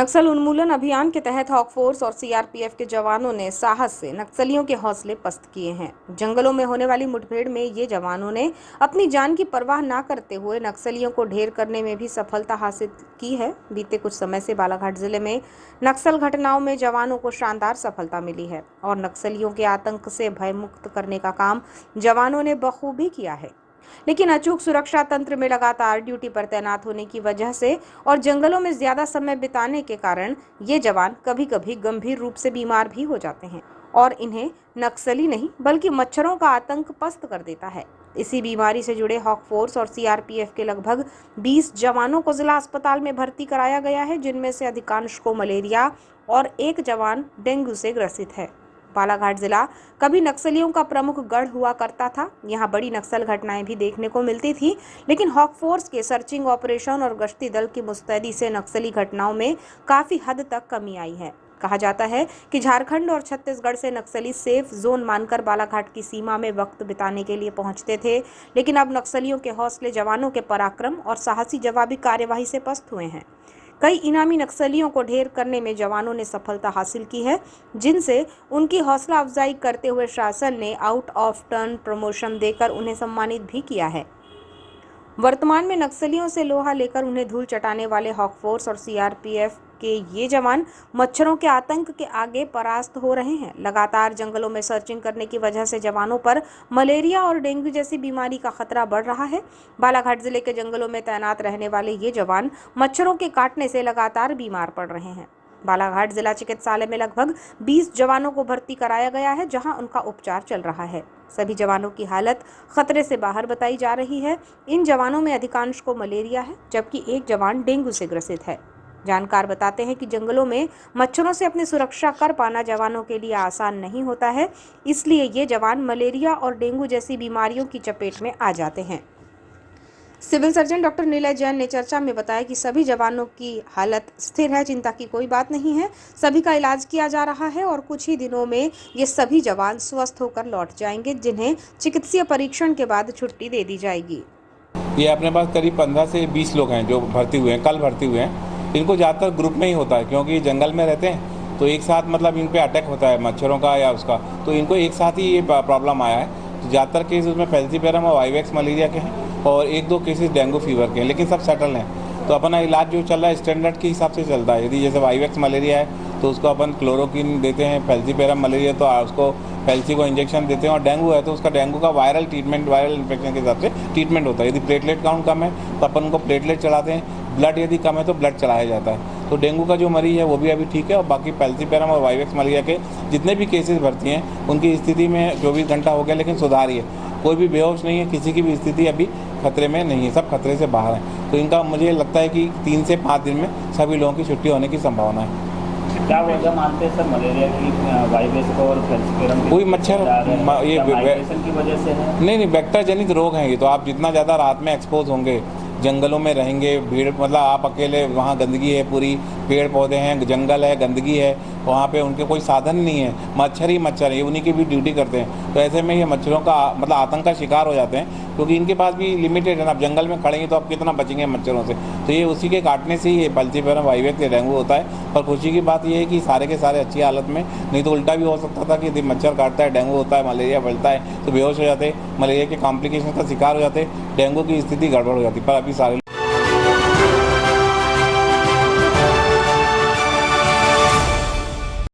नक्सल उन्मूलन अभियान के तहत हॉक फोर्स और सीआरपीएफ के जवानों ने साहस से नक्सलियों के हौसले पस्त किए हैं। जंगलों में होने वाली मुठभेड़ में ये जवानों ने अपनी जान की परवाह न करते हुए नक्सलियों को ढेर करने में भी सफलता हासिल की है। बीते कुछ समय से बालाघाट जिले में नक्सल घटनाओं में जवानों को शानदार सफलता मिली है और नक्सलियों के आतंक से भयमुक्त करने का काम जवानों ने बखूबी किया है। लेकिन अचूक सुरक्षा तंत्र में लगातार ड्यूटी पर तैनात होने की वजह से और जंगलों में ज्यादा समय बिताने के कारण ये जवान कभी कभी गंभीर रूप से बीमार भी हो जाते हैं और इन्हें नक्सली नहीं बल्कि मच्छरों का आतंक पस्त कर देता है। इसी बीमारी से जुड़े हॉक फोर्स और सीआरपीएफ के लगभग 20 जवानों को जिला अस्पताल में भर्ती कराया गया है, जिनमें से अधिकांश को मलेरिया और एक जवान डेंगू से ग्रसित है। बालाघाट जिला कभी नक्सलियों का प्रमुख गढ़ हुआ करता था। यहाँ बड़ी नक्सल घटनाएं भी देखने को मिलती थी, लेकिन हॉक फोर्स के सर्चिंग ऑपरेशन और गश्ती दल की मुस्तैदी से नक्सली घटनाओं में काफी हद तक कमी आई है। कहा जाता है कि झारखंड और छत्तीसगढ़ से नक्सली सेफ जोन मानकर बालाघाट की सीमा में वक्त बिताने के लिए पहुंचते थे, लेकिन अब नक्सलियों के हौसले जवानों के पराक्रम और साहसी जवाबी कार्यवाही से पस्त हुए हैं। कई इनामी नक्सलियों को ढेर करने में जवानों ने सफलता हासिल की है, जिनसे उनकी हौसला अफजाई करते हुए शासन ने आउट ऑफ टर्न प्रमोशन देकर उन्हें सम्मानित भी किया है। वर्तमान में नक्सलियों से लोहा लेकर उन्हें धूल चटाने वाले हॉक फोर्स और सीआरपीएफ के ये जवान मच्छरों के आतंक के आगे परास्त हो रहे हैं। लगातार जंगलों में सर्चिंग करने की वजह से जवानों पर मलेरिया और डेंगू जैसी बीमारी का खतरा बढ़ रहा है। बालाघाट जिले के जंगलों में तैनात रहने वाले ये जवान मच्छरों के काटने से लगातार बीमार पड़ रहे हैं। बालाघाट जिला चिकित्सालय में लगभग 20 जवानों को भर्ती कराया गया है, जहां उनका उपचार चल रहा है। सभी जवानों की हालत खतरे से बाहर बताई जा रही है। इन जवानों में अधिकांश को मलेरिया है, जबकि एक जवान डेंगू से ग्रसित है। जानकार बताते हैं कि जंगलों में मच्छरों से अपनी सुरक्षा कर पाना जवानों के लिए आसान नहीं होता है, इसलिए ये जवान मलेरिया और डेंगू जैसी बीमारियों की चपेट में आ जाते हैं। Civil surgeon doctor Nilay Jain ने चर्चा में बताया कि सभी जवानों की हालत स्थिर है, चिंता की कोई बात नहीं है। सभी का इलाज किया जा रहा है और कुछ ही दिनों में ये सभी जवान स्वस्थ होकर लौट जाएंगे, जिन्हें चिकित्सीय परीक्षण के बाद छुट्टी दे दी जाएगी। ये अपने पास करीब 15 से 20 लोग हैं जो भर्ती हुए हैं, कल भर्ती हुए हैं। इनको ज़्यादातर ग्रुप में ही होता है, क्योंकि जंगल में रहते हैं तो एक साथ मतलब इन पे अटैक होता है मच्छरों का या उसका, तो इनको एक साथ ही ये प्रॉब्लम आया है। तो ज़्यादातर केस उसमें फैल्सीपेरम और वाइवेक्स मलेरिया के हैं और 1-2 केसेस डेंगू फीवर के हैं, लेकिन सब सेटल हैं। तो अपना इलाज जो चल रहा है स्टैंडर्ड के हिसाब से चलता है। यदि जैसे वाइवेक्स मलेरिया है तो उसको अपन क्लोरोक्विन देते हैं, फैल्सीपेरम मलेरिया तो उसको फैल्सी को इंजेक्शन देते हैं, और डेंगू है तो उसका डेंगू का वायरल ट्रीटमेंट, वायरल इन्फेक्शन के हिसाब से ट्रीटमेंट होता है। यदि प्लेटलेट काउंट कम है तो अपन उनको प्लेटलेट चढ़ाते हैं, ब्लड यदि कम है तो ब्लड चढ़ाया जाता है। तो डेंगू का जो मरीज है वो भी अभी ठीक है, और बाकी फैल्सीपेरम और वाइवेक्स मलेरिया के जितने भी केसेस भर्ती हैं उनकी स्थिति में 24 घंटा हो गया, लेकिन सुधार ही है। कोई भी बेहोश नहीं है, किसी की भी स्थिति अभी खतरे में नहीं है, सब खतरे से बाहर हैं। तो इनका मुझे लगता है कि 3 से 5 दिन में सभी लोगों की छुट्टी होने की संभावना है। क्या वजह मानते हैं सर मलेरिया की, वाइवेक्स और फैल्सीपेरम की? कोई मच्छर ये माइग्रेशन की वजह से है? नहीं, वेक्टर जनित रोग हैं ये। तो आप जितना ज़्यादा रात में एक्सपोज होंगे, जंगलों में रहेंगे, भीड़ मतलब आप अकेले, वहाँ गंदगी है, पूरी पेड़ पौधे हैं, जंगल है, गंदगी है, वहाँ पे उनके कोई साधन नहीं है, मच्छर ही मच्छर है, उन्हीं की भी ड्यूटी करते हैं। तो ऐसे में ये मच्छरों का मतलब आतंक का शिकार हो जाते हैं, क्योंकि इनके पास भी लिमिटेड है ना। आप जंगल में खड़ेंगे तो आप कितना बचेंगे मच्छरों से, तो ये उसी के काटने से ही ये फैल्सीपेरम वाइवेक्स या डेंगू होता है। पर खुशी की बात ये है कि सारे के सारे अच्छी हालत में, नहीं तो उल्टा भी हो सकता था कि यदि मच्छर काटता है, डेंगू होता है, मलेरिया बढ़ता है तो बेहोश हो जाते, मलेरिया के कॉम्प्लिकेशन का शिकार हो जाते, डेंगू की स्थिति गड़बड़ हो जाती। पर अभी सारे